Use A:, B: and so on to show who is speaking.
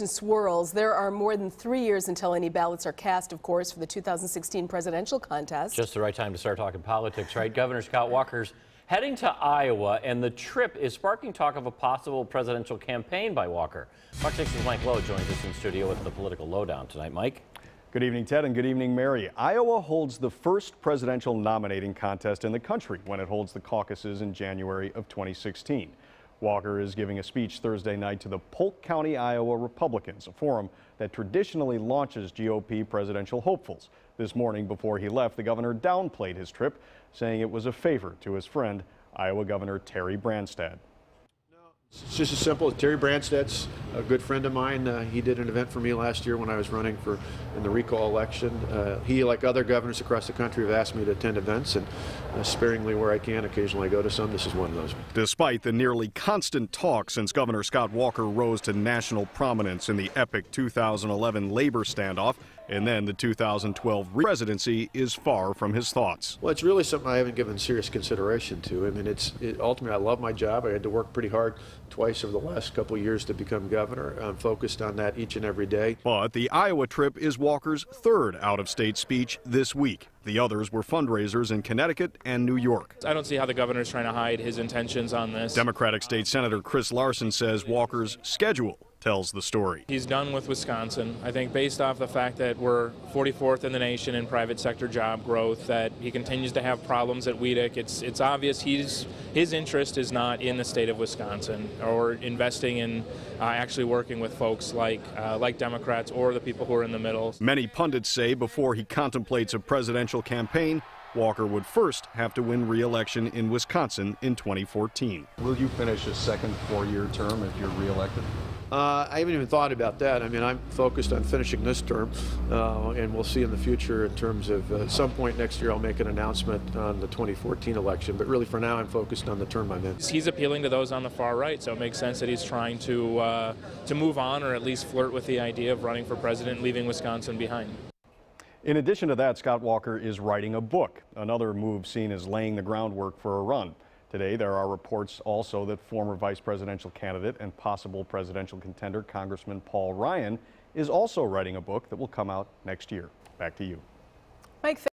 A: swirls. There are more than 3 years until any ballots are cast, of course, for the 2016 presidential contest.
B: Just the right time to start talking politics, right? Governor Scott Walker's heading to Iowa, and the trip is sparking talk of a possible presidential campaign by Walker. Fox 6's Mike Lowe joins us in studio with the political lowdown tonight. Mike?
C: Good evening, Ted, and good evening, Mary. Iowa holds the first presidential nominating contest in the country when it holds the caucuses in January of 2016. Walker is giving a speech Thursday night to the Polk County, Iowa Republicans, a forum that traditionally launches GOP presidential hopefuls. This morning, before he left, the governor downplayed his trip, saying it was a favor to his friend, Iowa Governor Terry Branstad.
D: It's just as simple as Terry Branstad's a good friend of mine. He did an event for me last year when I was running in the recall election. He, like other governors across the country, have asked me to attend events, and sparingly where I can, occasionally I go to some. This is one of those. Despite
C: the nearly constant talk since Governor Scott Walker rose to national prominence in the epic 2011 labor standoff and then the 2012 presidency, is far from his thoughts.
D: Well, it's really something I haven't given serious consideration to. I mean, ultimately, I love my job. I had to work pretty hard twice over the last couple of years to become governor. I'm focused on that each and every day.
C: But the Iowa trip is Walker's third out-of-state speech this week. The others were fundraisers in Connecticut and New York.
E: I don't see how the governor's trying to hide his intentions on this.
C: Democratic State Senator Chris Larson says Walker's schedule tells the story.
E: He's done with Wisconsin. I think based off the fact that we're 44th in the nation in private sector job growth, that he continues to have problems at WEDC. It's obvious his interest is not in the state of Wisconsin or investing in actually working with folks like Democrats or the people who are in the middle.
C: Many pundits say before he contemplates a presidential campaign, Walker would first have to win re-election in Wisconsin in 2014.
F: Will you finish a second four-year term if you're re-elected?
D: I haven't even thought about that. I mean, I'm focused on finishing this term, and we'll see in the future in terms of at some point next year I'll make an announcement on the 2014 election. But really for now I'm focused on the term I'm in.
E: He's appealing to those on the far right, so it makes sense that he's trying to move on or at least flirt with the idea of running for president, leaving Wisconsin behind.
C: In addition to that, Scott Walker is writing a book, another move seen as laying the groundwork for a run. Today, there are reports also that former vice presidential candidate and possible presidential contender Congressman Paul Ryan is also writing a book that will come out next year. Back to you.
A: Mike.